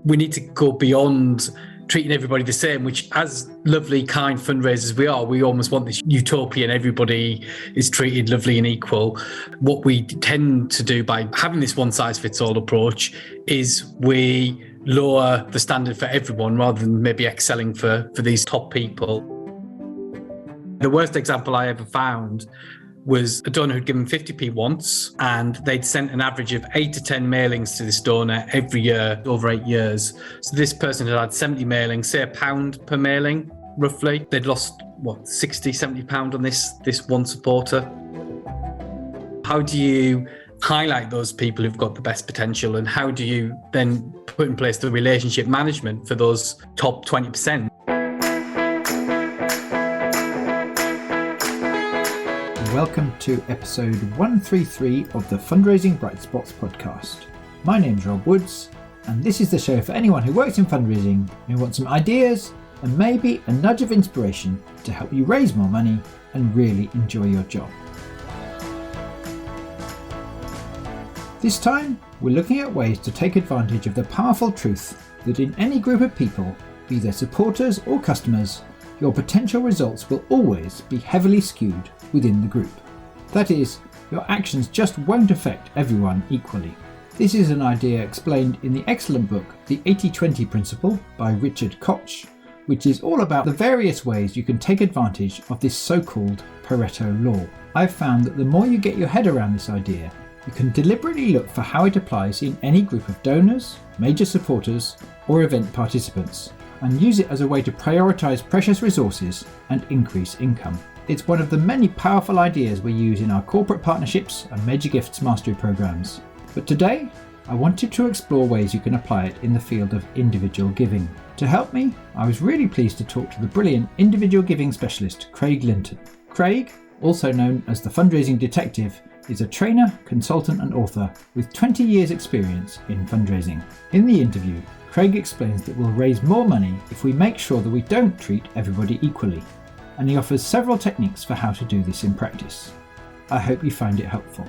we need to go beyond treating everybody the same, which, as lovely, kind fundraisers we are, we almost want this utopian everybody is treated lovely and equal. What we tend to do by having this one-size-fits-all approach is we lower the standard for everyone rather than maybe excelling for these top people. The worst example I ever found was a donor who'd given 50p once, and they'd sent an average of 8 to 10 mailings to this donor every year over 8 years. So this person had 70 mailings, say £1 per mailing, roughly. They'd lost, 60, £70 on this one supporter. How do you highlight those people who've got the best potential, and how do you then put in place the relationship management for those top 20%? Welcome to episode 133 of the Fundraising Bright Spots podcast. My name's Rob Woods, and this is the show for anyone who works in fundraising, who wants some ideas and maybe a nudge of inspiration to help you raise more money and really enjoy your job. This time, we're looking at ways to take advantage of the powerful truth that in any group of people, be they supporters or customers, your potential results will always be heavily skewed within the group. That is, your actions just won't affect everyone equally. This is an idea explained in the excellent book, The 80-20 Principle by Richard Koch, which is all about the various ways you can take advantage of this so-called Pareto law. I've found that the more you get your head around this idea, you can deliberately look for how it applies in any group of donors, major supporters, or event participants, and use it as a way to prioritise precious resources and increase income. It's one of the many powerful ideas we use in our corporate partnerships and major gifts mastery programs. But today, I wanted to explore ways you can apply it in the field of individual giving. To help me, I was really pleased to talk to the brilliant individual giving specialist, Craig Linton. Craig, also known as the Fundraising Detective, is a trainer, consultant and author with 20 years experience in fundraising. In the interview, Craig explains that we'll raise more money if we make sure that we don't treat everybody equally, and he offers several techniques for how to do this in practice. I hope you find it helpful.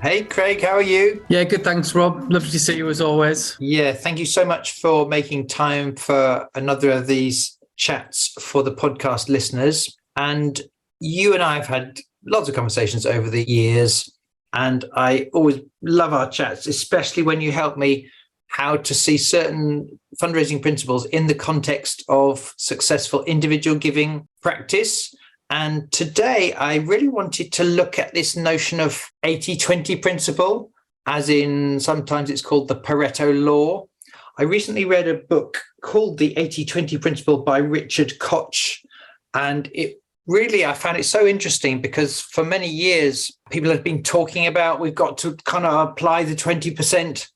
Hey Craig, how are you? Yeah, good, thanks Rob. Lovely to see you as always. Yeah, thank you so much for making time for another of these chats for the podcast listeners. And you and I have had lots of conversations over the years, and I always love our chats, especially when you help me how to see certain fundraising principles in the context of successful individual giving practice. And today I really wanted to look at this notion of 80-20 principle, as in sometimes it's called the Pareto law. I recently read a book called The 80-20 Principle by Richard Koch, and I found it so interesting because for many years people have been talking about we've got to kind of apply the 20%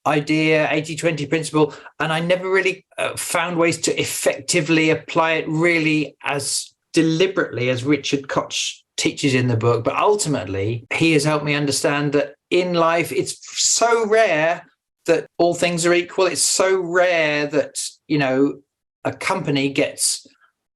idea, 80-20 principle, and I never really found ways to effectively apply it really as deliberately as Richard Koch teaches in the book. But ultimately, he has helped me understand that in life, it's so rare that all things are equal. It's so rare that, a company gets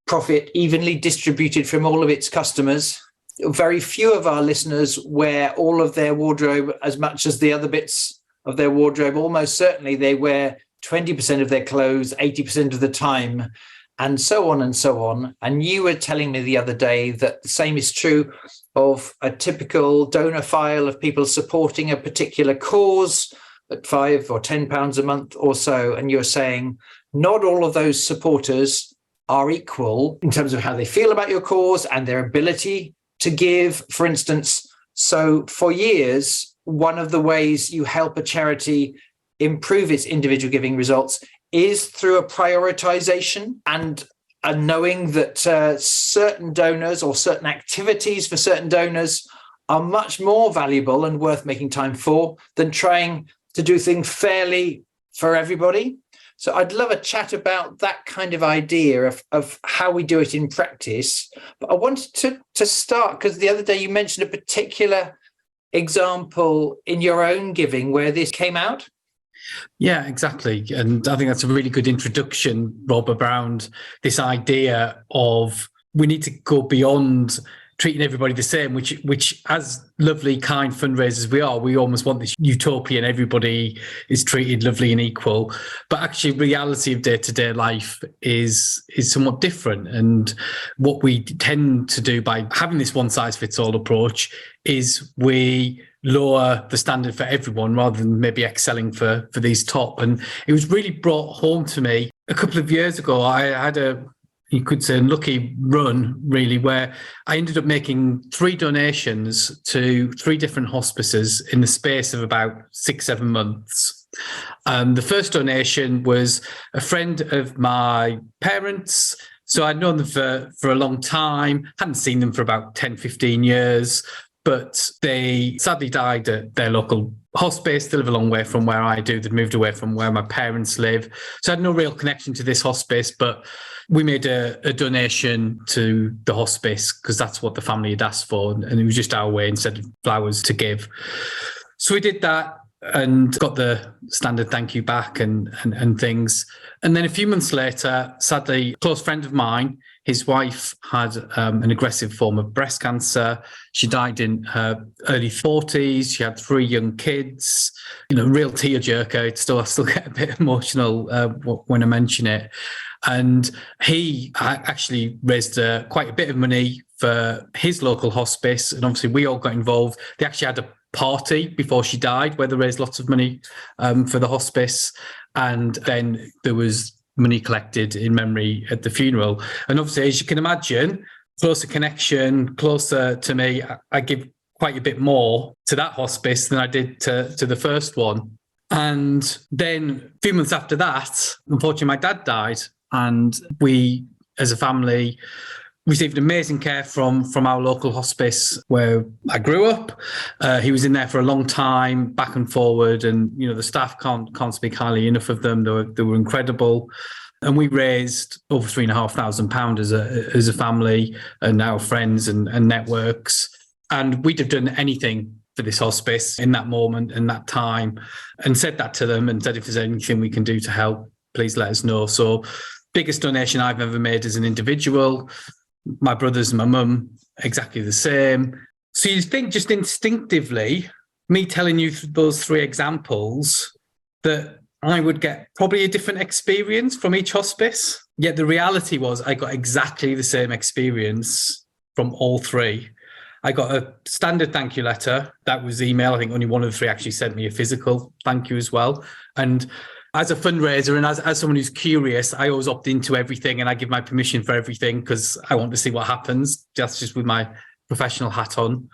profit evenly distributed from all of its customers. Very few of our listeners wear all of their wardrobe as much as the other bits of their wardrobe. Almost certainly they wear 20% of their clothes 80% of the time, and so on and so on. And you were telling me the other day that the same is true of a typical donor file of people supporting a particular cause at £5 or £10 a month or so. And you're saying not all of those supporters are equal in terms of how they feel about your cause and their ability to give, for instance. So for years, one of the ways you help a charity improve its individual giving results is through a prioritization and a knowing that certain donors or certain activities for certain donors are much more valuable and worth making time for than trying to do things fairly for everybody. So I'd love a chat about that kind of idea of how we do it in practice. But I wanted to start because the other day you mentioned a particular example in your own giving where this came out. Yeah, exactly. And I think that's a really good introduction, Rob, around this idea of we need to go beyond treating everybody the same, which as lovely, kind fundraisers we are, we almost want this utopia and everybody is treated lovely and equal. But actually, reality of day-to-day life is somewhat different. And what we tend to do by having this one-size-fits-all approach is we lower the standard for everyone rather than maybe excelling for these top. And it was really brought home to me a couple of years ago. I had you could say, unlucky run, really, where I ended up making 3 donations to 3 different hospices in the space of about 6-7 months. The first donation was a friend of my parents. So I'd known them for a long time, hadn't seen them for about 10-15 years, but they sadly died at their local hospice. They live a long way from where I do. They'd moved away from where my parents live. So I had no real connection to this hospice, but we made a donation to the hospice because that's what the family had asked for. And it was just our way instead of flowers to give. So we did that and got the standard thank you back and things. And then a few months later, sadly, a close friend of mine, his wife had an aggressive form of breast cancer. She died in her early 40s. She had 3 young kids. Real tearjerker. I still get a bit emotional when I mention it. And he actually raised quite a bit of money for his local hospice. And obviously we all got involved. They actually had a party before she died where they raised lots of money for the hospice. And then there was money collected in memory at the funeral. And obviously, as you can imagine, closer connection, closer to me, I give quite a bit more to that hospice than I did to the first one. And then a few months after that, unfortunately, my dad died. And we, as a family, received amazing care from our local hospice where I grew up. He was in there for a long time, back and forward. And, the staff can't speak highly enough of them. They were incredible. And we raised over £3,500 as a family and our friends and networks. And we'd have done anything for this hospice in that moment and that time, and said that to them and said, if there's anything we can do to help, please let us know. So biggest donation I've ever made as an individual. My brothers and my mum, exactly the same. So you think just instinctively, me telling you those 3 examples, that I would get probably a different experience from each hospice. Yet the reality was I got exactly the same experience from all 3. I got a standard thank you letter. That was email. I think only one of the 3 actually sent me a physical thank you as well. And as a fundraiser and as someone who's curious, I always opt into everything and I give my permission for everything because I want to see what happens. That's just with my professional hat on.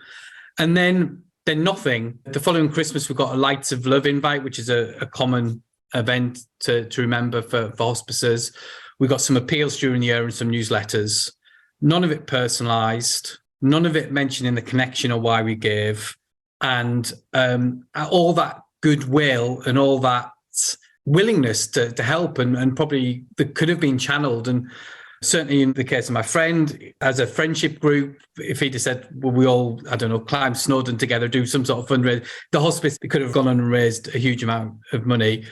And then nothing. The following Christmas, we got a Lights of Love invite, which is a common event to remember for hospices. We got some appeals during the year and some newsletters. None of it personalised. None of it mentioning the connection or why we gave. And all that goodwill and all that willingness to help and probably that could have been channeled. And certainly in the case of my friend, as a friendship group, if he'd have said, well, we all, I don't know, climb Snowdon together, do some sort of fundraiser, the hospice could have gone on and raised a huge amount of money.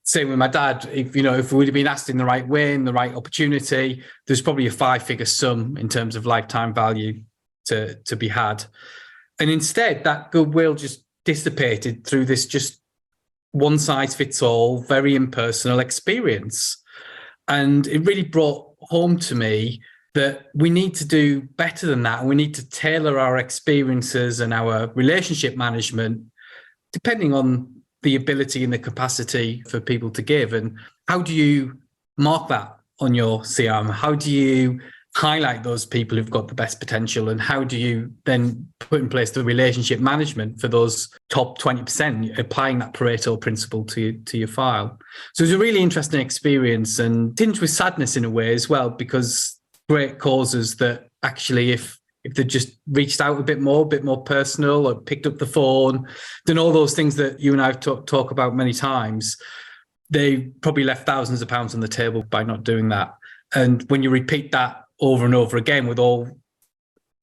Same with my dad. If we'd have been asked in the right way, in the right opportunity, there's probably a 5-figure sum in terms of lifetime value to be had. And instead, that goodwill just dissipated through this just one-size-fits-all, very impersonal experience. And it really brought home to me that we need to do better than that. And we need to tailor our experiences and our relationship management depending on the ability and the capacity for people to give. And how do you mark that on your CRM? How do you highlight those people who've got the best potential? And how do you then put in place the relationship management for those top 20%, applying that Pareto principle to your file? So it was a really interesting experience and tinged with sadness in a way as well, because great causes that actually, if they just reached out a bit more personal, or picked up the phone, done all those things that you and I have talk about many times, they probably left thousands of pounds on the table by not doing that. And when you repeat that over and over again with all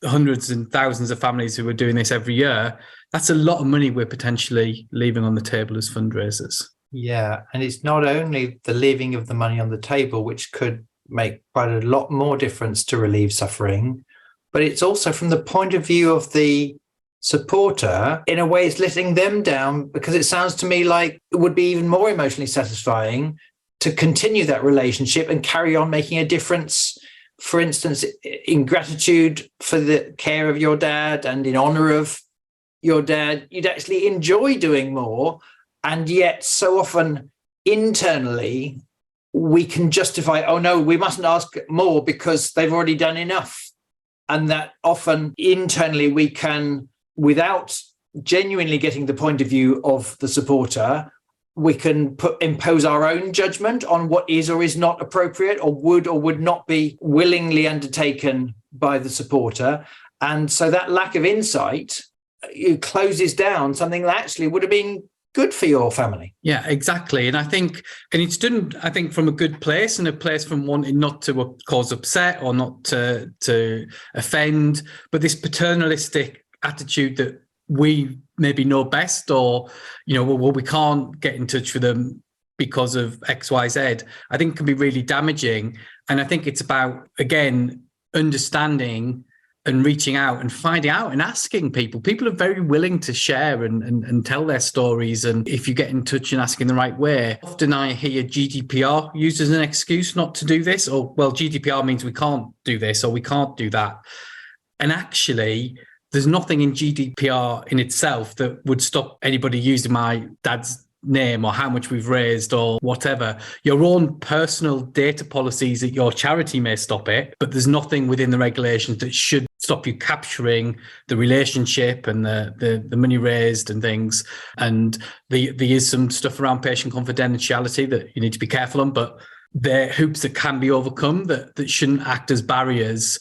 hundreds and thousands of families who are doing this every year, that's a lot of money we're potentially leaving on the table as fundraisers. Yeah, and it's not only the leaving of the money on the table, which could make quite a lot more difference to relieve suffering, but it's also from the point of view of the supporter. In a way, it's letting them down, because it sounds to me like it would be even more emotionally satisfying to continue that relationship and carry on making a difference. For instance, in gratitude for the care of your dad and in honor of your dad, you'd actually enjoy doing more. And yet so often internally, we can justify, oh no, we mustn't ask more because they've already done enough. And that often internally we can, without genuinely getting the point of view of the supporter, we can impose our own judgment on what is or is not appropriate, or would not be willingly undertaken by the supporter. And so that lack of insight, it closes down something that actually would have been good for your family. Yeah, exactly. And I think, and it's done, I think, from a good place, and a place from wanting not to cause upset or not to offend, but this paternalistic attitude that we maybe know best, or, well, we can't get in touch with them because of X, Y, Z, I think can be really damaging. And I think it's about, again, understanding and reaching out and finding out and asking people. People are very willing to share and tell their stories. And if you get in touch and ask in the right way, often I hear GDPR used as an excuse not to do this, or, well, GDPR means we can't do this or we can't do that. And actually, there's nothing in GDPR in itself that would stop anybody using my dad's name or how much we've raised or whatever. Your own personal data policies at your charity may stop it, but there's nothing within the regulations that should stop you capturing the relationship and the money raised and things. And there is some stuff around patient confidentiality that you need to be careful on, but they're hoops that can be overcome that shouldn't act as barriers,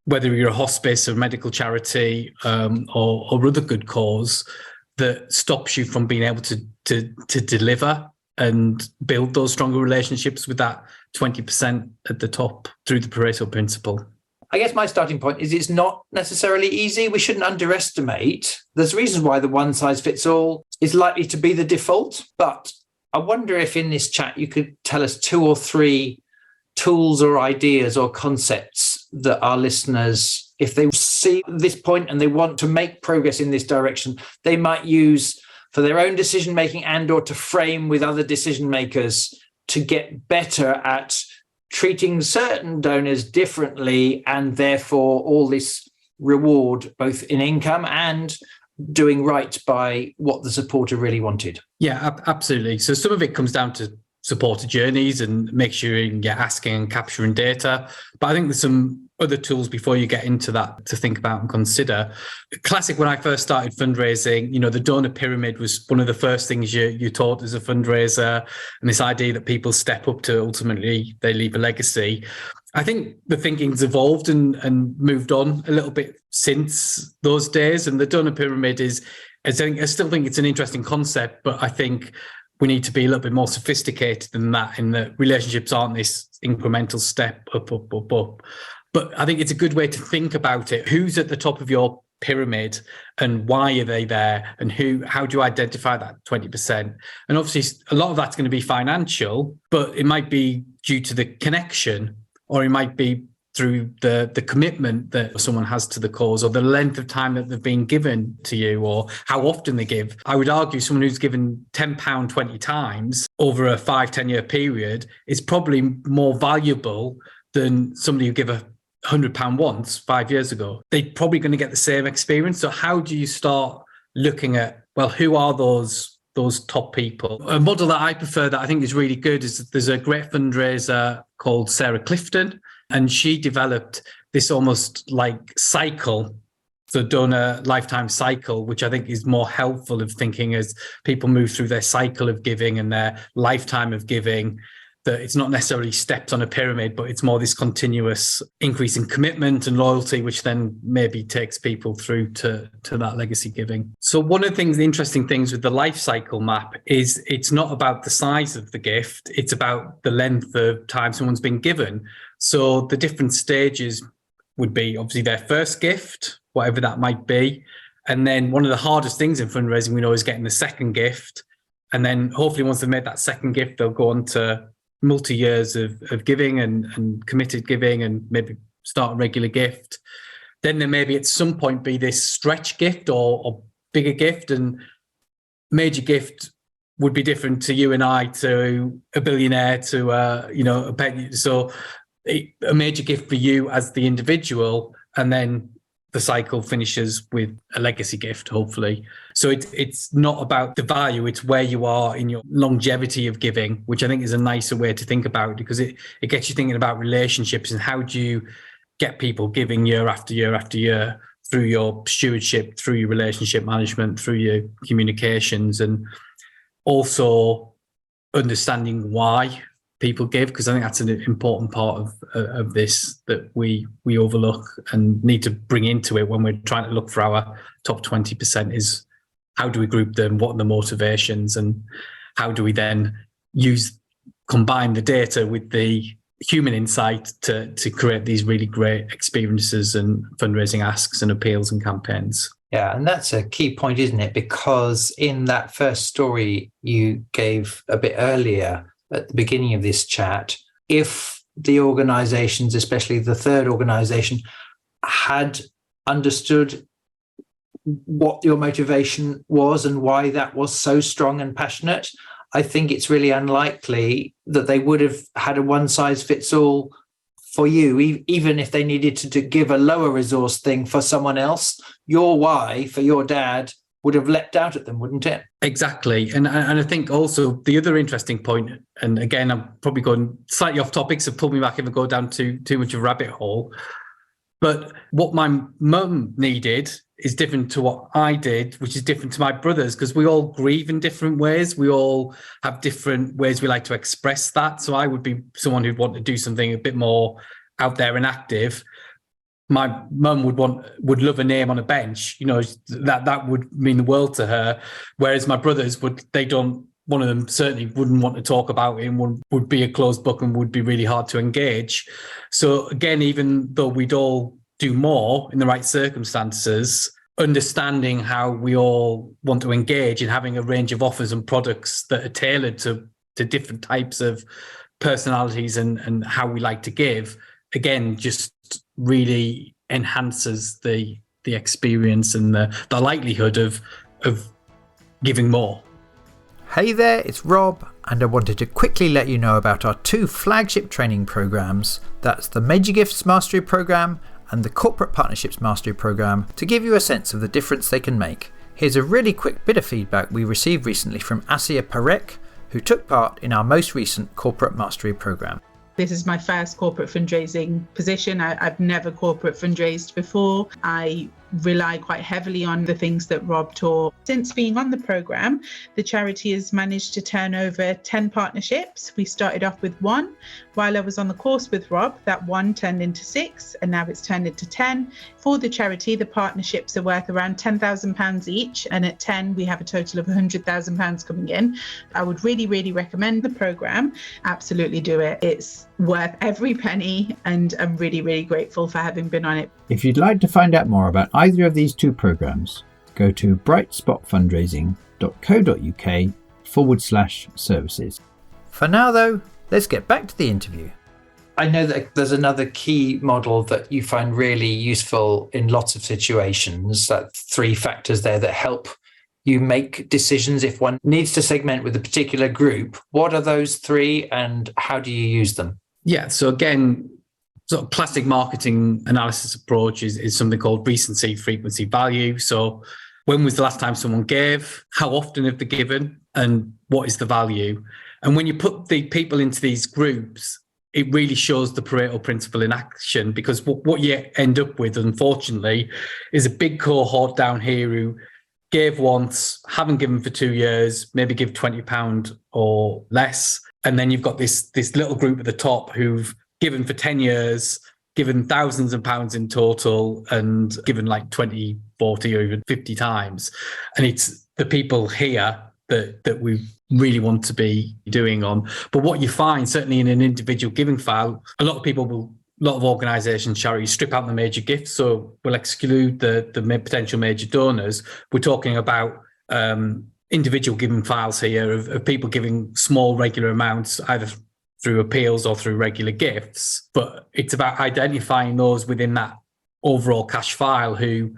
whether you're a hospice or medical charity or other good cause, that stops you from being able to deliver and build those stronger relationships with that 20% at the top through the Pareto principle. I guess my starting point is it's not necessarily easy. We shouldn't underestimate. There's reasons why the one size fits all is likely to be the default. But I wonder if in this chat you could tell us 2 or 3 tools or ideas or concepts that our listeners, if they see this point and they want to make progress in this direction, they might use for their own decision making and or to frame with other decision makers to get better at treating certain donors differently, and therefore all this reward both in income and doing right by what the supporter really wanted. Yeah, absolutely. So some of it comes down to supporter journeys and make sure you're asking and capturing data. But I think there's some other tools before you get into that to think about and consider. Classic, when I first started fundraising, the donor pyramid was one of the first things you taught as a fundraiser, and this idea that people step up to ultimately they leave a legacy. I think the thinking's evolved and moved on a little bit since those days. And the donor pyramid I still think it's an interesting concept, but I think we need to be a little bit more sophisticated than that, in that relationships aren't this incremental step up. But I think it's a good way to think about it. Who's at the top of your pyramid and why are they there? And how do you identify that 20%? And obviously a lot of that's going to be financial, but it might be due to the connection, or it might be through the commitment that someone has to the cause, or the length of time that they've been given to you, or how often they give. I would argue someone who's given £10 20 times over a 5-10 year period is probably more valuable than somebody who gave £100 once 5 years ago. They're probably going to get the same experience. So how do you start looking at, well, who are those top people? A model that I prefer that I think is really good is there's a great fundraiser called Sarah Clifton, and she developed this almost like cycle, the donor lifetime cycle, which I think is more helpful of thinking as people move through their cycle of giving and their lifetime of giving, that it's not necessarily steps on a pyramid, but it's more this continuous increase in commitment and loyalty, which then maybe takes people through to that legacy giving. So one of the interesting things with the life cycle map is it's not about the size of the gift, it's about the length of time someone's been given. So the different stages would be obviously their first gift, whatever that might be. And then one of the hardest things in fundraising we know is getting the second gift. And then hopefully once they've made that second gift, they'll go on to multi-years of giving and committed giving, and maybe start a regular gift. Then there maybe at some point be this stretch gift or bigger gift, and major gift would be different to you and I, to a billionaire, to a penny. So a major gift for you as the individual, and then the cycle finishes with a legacy gift, hopefully. So it's not about the value, it's where you are in your longevity of giving, which I think is a nicer way to think about it, because it gets you thinking about relationships and how do you get people giving year after year after year through your stewardship, through your relationship management, through your communications, and also understanding why people give, because I think that's an important part of this that we overlook and need to bring into it when we're trying to look for our top 20%, is how do we group them, what are the motivations, and how do we then combine the data with the human insight to create these really great experiences and fundraising asks and appeals and campaigns. Yeah, and that's a key point, isn't it? Because in that first story you gave a bit earlier at the beginning of this chat, if the organizations, especially the third organization, had understood what your motivation was and why that was so strong and passionate, I think it's really unlikely that they would have had a one-size-fits-all for you, even if they needed to give a lower resource thing for someone else. Your why for your dad would have leapt out at them, wouldn't it? Exactly. And I think also the other interesting point, and again, I'm probably going slightly off topic, so pull me back if I go down too much of a rabbit hole. But what my mum needed is different to what I did, which is different to my brothers, because we all grieve in different ways. We all have different ways we like to express that. So I would be someone who'd want to do something a bit more out there and active. My mum would love a name on a bench, that would mean the world to her. Whereas my brothers one of them certainly wouldn't want to talk about it, and would be a closed book and would be really hard to engage. So again, even though we'd all do more in the right circumstances, understanding how we all want to engage and having a range of offers and products that are tailored to different types of personalities and how we like to give, again, just really enhances the experience and the likelihood of giving more. Hey there, it's Rob, and I wanted to quickly let you know about our two flagship training programs. That's the Major Gifts Mastery Program and the Corporate Partnerships Mastery Program, to give you a sense of the difference they can make. Here's a really quick bit of feedback we received recently from Asia Parekh, who took part in our most recent Corporate Mastery Program. This is my first corporate fundraising position. I've never corporate fundraised before. I rely quite heavily on the things that Rob taught. Since being on the programme, the charity has managed to turn over 10 partnerships. We started off with 1. While I was on the course with Rob, that 1 turned into 6, and now it's turned into 10. For the charity, the partnerships are worth around £10,000 each, and at 10, we have a total of £100,000 coming in. I would really, really recommend the programme. Absolutely do it. It's worth every penny, and I'm really, really grateful for having been on it. If you'd like to find out more about either of these two programs, go to brightspotfundraising.co.uk/services. For now, though, let's get back to the interview. I know that there's another key model that you find really useful in lots of situations, that 3 factors there that help you make decisions if one needs to segment with a particular group. What are those 3 and how do you use them? Yeah, so again, sort of classic marketing analysis approach is something called recency, frequency, value. So when was the last time someone gave? How often have they given? And what is the value? And when you put the people into these groups, it really shows the Pareto principle in action, because what you end up with, unfortunately, is a big cohort down here who gave once, haven't given for 2 years, maybe give £20 or less. And then you've got this little group at the top who've given for 10 years, given thousands of pounds in total, and given like 20, 40 or even 50 times. And it's the people here that we really want to be doing on. But what you find, certainly in an individual giving file, a lot of organisations, charities, strip out the major gifts, so we'll exclude the potential major donors. We're talking about individual giving files here of people giving small regular amounts, either through appeals or through regular gifts. But it's about identifying those within that overall cash file who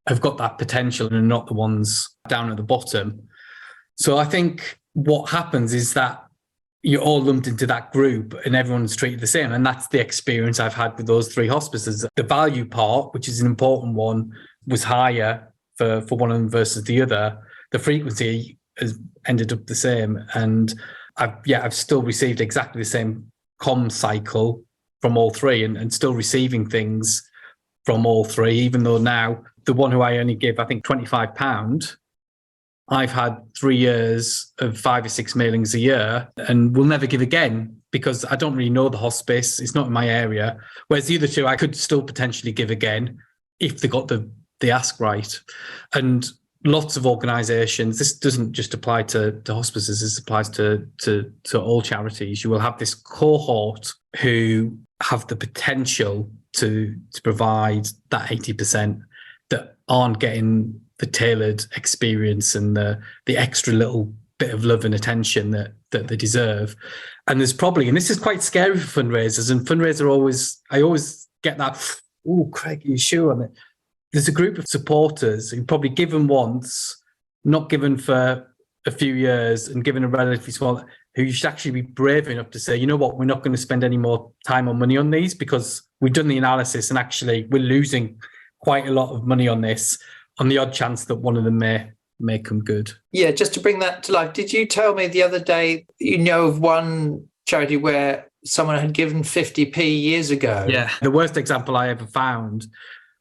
have got that potential and are not the ones down at the bottom. So I think what happens is that you're all lumped into that group and everyone's treated the same. And that's the experience I've had with those 3 hospices. The value part, which is an important one, was higher for one of them versus the other. The frequency has ended up the same. And I've still received exactly the same comm cycle from all 3 and still receiving things from all 3, even though now the one who I only give, I think, £25, I've had 3 years of 5 or 6 mailings a year and will never give again because I don't really know the hospice. It's not in my area. Whereas the other 2, I could still potentially give again if they got the ask right. And lots of organisations, this doesn't just apply to hospices, this applies to all charities. You will have this cohort who have the potential to provide that 80% that aren't getting the tailored experience and the extra little bit of love and attention that they deserve. And there's probably, and this is quite scary for fundraisers, and I always get that, oh, Craig, are you sure on it? There's a group of supporters who probably given once, not given for a few years, and given a relatively small, who you should actually be brave enough to say, you know what, we're not going to spend any more time or money on these because we've done the analysis and actually we're losing quite a lot of money on this, on the odd chance that one of them may come good. Yeah, just to bring that to life, did you tell me the other day, you know of one charity where someone had given 50p years ago? Yeah, the worst example I ever found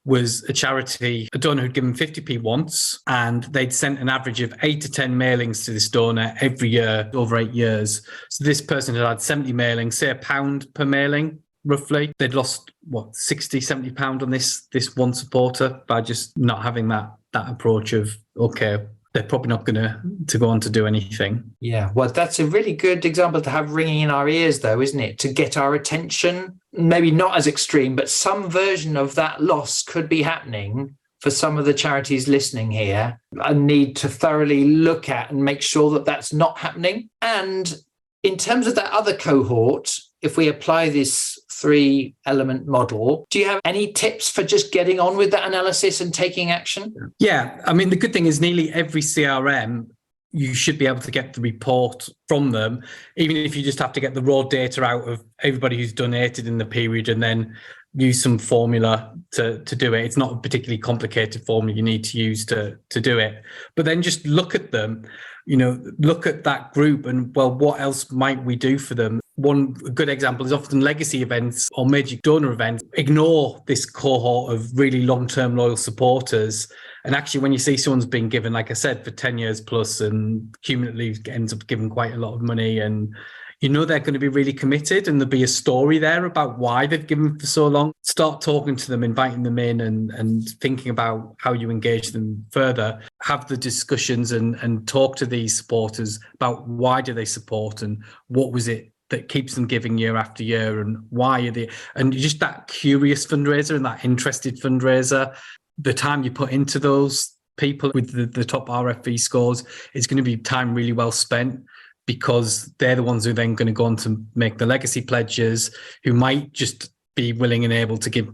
was a charity, a donor who'd given 50p once, and they'd sent an average of 8 to 10 mailings to this donor every year over 8 years. So this person had 70 mailings, say £1 per mailing, roughly. They'd lost, 60, £70 on this one supporter by just not having that approach of, okay, they're probably not going to go on to do anything. Yeah, well, that's a really good example to have ringing in our ears, though, isn't it? To get our attention, maybe not as extreme, but some version of that loss could be happening for some of the charities listening here. I need to thoroughly look at and make sure that that's not happening. And in terms of that other cohort, if we apply this 3-element model, do you have any tips for just getting on with that analysis and taking action? Yeah, I mean, the good thing is nearly every CRM, you should be able to get the report from them, even if you just have to get the raw data out of everybody who's donated in the period and then use some formula to do it. It's not a particularly complicated formula you need to use to do it. But then just look at them, look at that group and, well, what else might we do for them? One good example is often legacy events or major donor events. Ignore this cohort of really long-term loyal supporters. And actually, when you see someone's been given, like I said, for 10 years plus and cumulatively ends up giving quite a lot of money, and they're going to be really committed and there'll be a story there about why they've given for so long. Start talking to them, inviting them in and thinking about how you engage them further. Have the discussions and talk to these supporters about why do they support and what was it that keeps them giving year after year and why are they, and just that curious fundraiser and that interested fundraiser. The time you put into those people with the top RFV scores is going to be time really well spent, because they're the ones who are then going to go on to make the legacy pledges, who might just be willing and able to give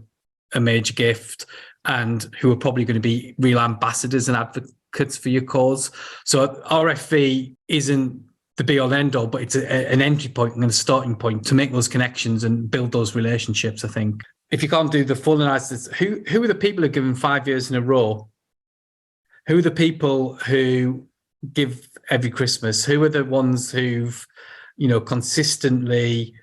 a major gift and who are probably going to be real ambassadors and advocates for your cause. So RFV isn't the be all end all, but it's an entry point and a starting point to make those connections and build those relationships, I think. If you can't do the full analysis, who are the people who are given 5 years in a row? Who are the people who give every Christmas? Who are the ones who've, consistently,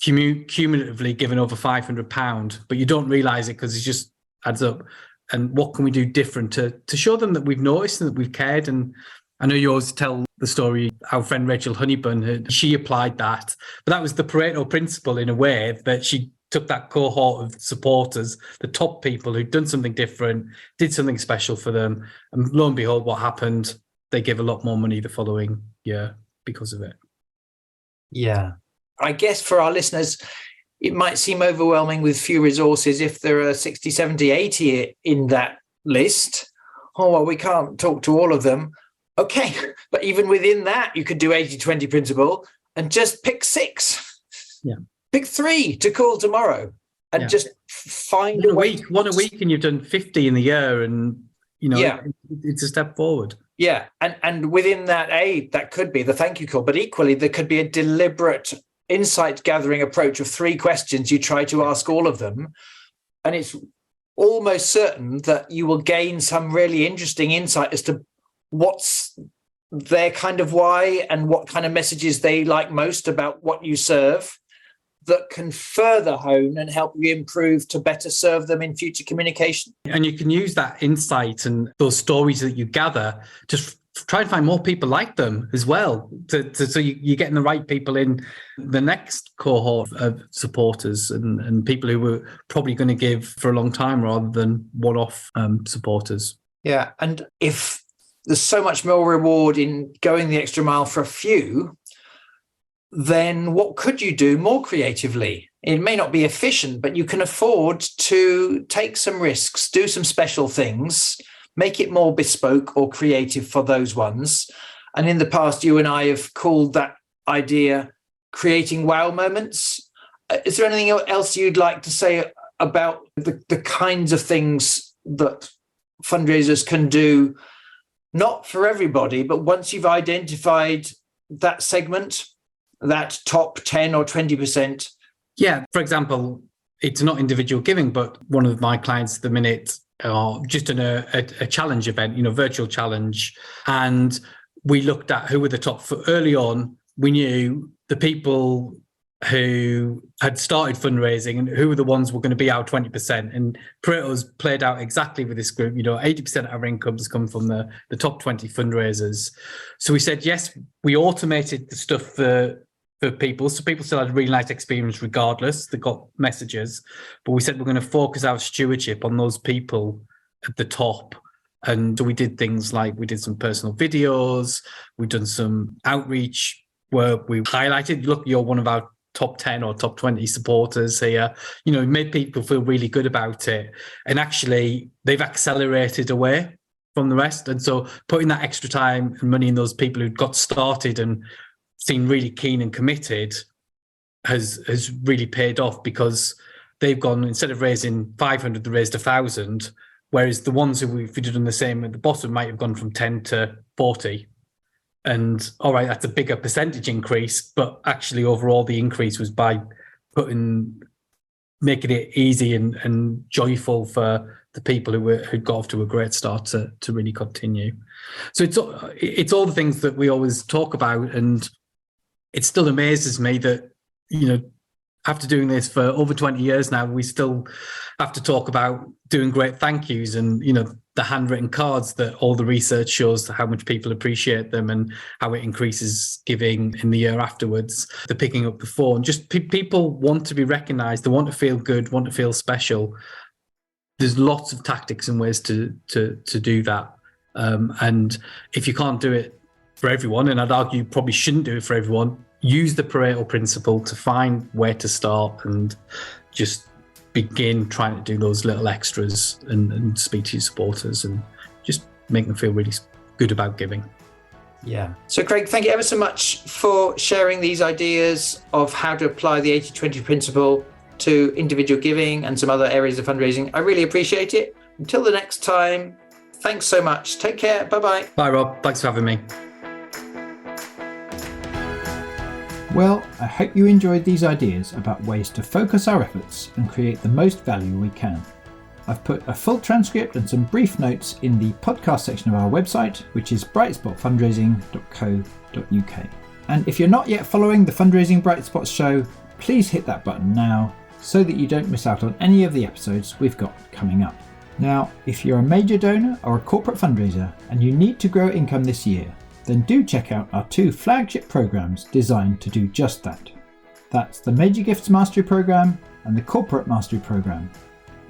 cumulatively given over £500, but you don't realise it because it just adds up? And what can we do different to show them that we've noticed and that we've cared? And I know you always tell the story, our friend Rachel Honeyburn, she applied that, but that was the Pareto principle in a way, that she took that cohort of supporters, the top people who'd done something different, did something special for them, and lo and behold, what happened? They give a lot more money the following year because of it. Yeah. I guess for our listeners, it might seem overwhelming with few resources if there are 60, 70, 80 in that list. Oh, well, we can't talk to all of them. Okay, but even within that, you could do 80-20 principle and just pick 6. Yeah. Pick 3 to call tomorrow and just find one a week, and you've done 50 in the year, and it's a step forward. Yeah, and within that, that could be the thank you call, but equally there could be a deliberate insight gathering approach of 3 questions. You try to ask all of them, and it's almost certain that you will gain some really interesting insight as to what's their kind of why and what kind of messages they like most about what you serve, that can further hone and help you improve to better serve them in future communication. And you can use that insight and those stories that you gather to try and find more people like them as well. So you're getting the right people in the next cohort of supporters and people who were probably going to give for a long time rather than one-off supporters. Yeah, and if there's so much more reward in going the extra mile for a few, then what could you do more creatively? It may not be efficient, but you can afford to take some risks, do some special things, make it more bespoke or creative for those ones. And in the past, you and I have called that idea creating wow moments. Is there anything else you'd like to say about the kinds of things that fundraisers can do, not for everybody, but once you've identified that segment, that top 10 or 20%? Yeah, for example, it's not individual giving, but one of my clients at the minute are just in a challenge event, virtual challenge. And we looked at who were the top. Early on, we knew the people who had started fundraising and who were the ones who were going to be our 20%. And Pareto's played out exactly with this group. 80% of our incomes come from the top 20 fundraisers. So we said, yes, we automated the stuff for people. So people still had a really nice experience regardless. They got messages. But we said we're going to focus our stewardship on those people at the top. And we did things like we did some personal videos. We've done some outreach where we highlighted, look, you're one of our top 10 or top 20 supporters here. It made people feel really good about it. And actually, they've accelerated away from the rest. And so putting that extra time and money in those people who got started and seemed really keen and committed has really paid off, because they've gone, instead of raising 500, they raised 1,000, whereas the ones who if we'd done the same at the bottom might have gone from 10 to 40. And all right, that's a bigger percentage increase, but actually overall the increase was by making it easy and joyful for the people who'd got off to a great start to really continue. So it's all the things that we always talk about, and it still amazes me that, after doing this for over 20 years now, we still have to talk about doing great thank yous and, the handwritten cards, that all the research shows how much people appreciate them and how it increases giving in the year afterwards. The picking up the phone, just people want to be recognised. They want to feel good, want to feel special. There's lots of tactics and ways to do that. And if you can't do it for everyone, and I'd argue you probably shouldn't do it for everyone, use the Pareto principle to find where to start and just begin trying to do those little extras and speak to your supporters and just make them feel really good about giving. Yeah. So Craig, thank you ever so much for sharing these ideas of how to apply the 80-20 principle to individual giving and some other areas of fundraising. I really appreciate it. Until the next time, thanks so much. Take care. Bye-bye. Bye, Rob. Thanks for having me. Well, I hope you enjoyed these ideas about ways to focus our efforts and create the most value we can. I've put a full transcript and some brief notes in the podcast section of our website, which is brightspotfundraising.co.uk. And if you're not yet following the Fundraising Bright Spots show, please hit that button now so that you don't miss out on any of the episodes we've got coming up. Now, if you're a major donor or a corporate fundraiser and you need to grow income this year, then do check out our 2 flagship programs designed to do just that. That's the Major Gifts Mastery Program and the Corporate Mastery Program.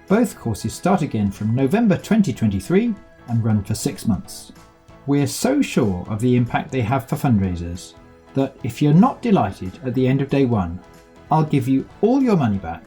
Both courses start again from November 2023 and run for 6 months. We're so sure of the impact they have for fundraisers that if you're not delighted at the end of day 1, I'll give you all your money back,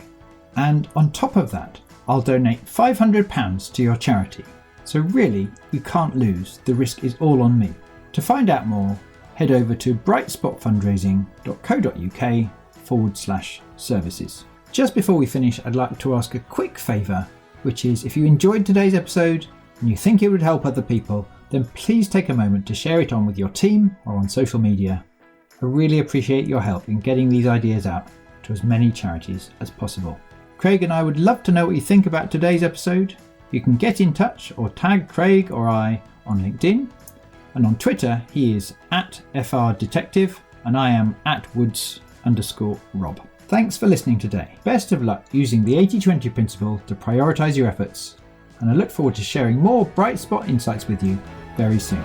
and on top of that, I'll donate £500 to your charity. So really, you can't lose. The risk is all on me. To find out more, head over to brightspotfundraising.co.uk/services. Just before we finish, I'd like to ask a quick favour, which is if you enjoyed today's episode and you think it would help other people, then please take a moment to share it on with your team or on social media. I really appreciate your help in getting these ideas out to as many charities as possible. Craig and I would love to know what you think about today's episode. You can get in touch or tag Craig or I on LinkedIn, and on Twitter he is @FRDetective and I am @Woods_Rob. Thanks for listening today. Best of luck using the 80-20 principle to prioritise your efforts, and I look forward to sharing more bright spot insights with you very soon.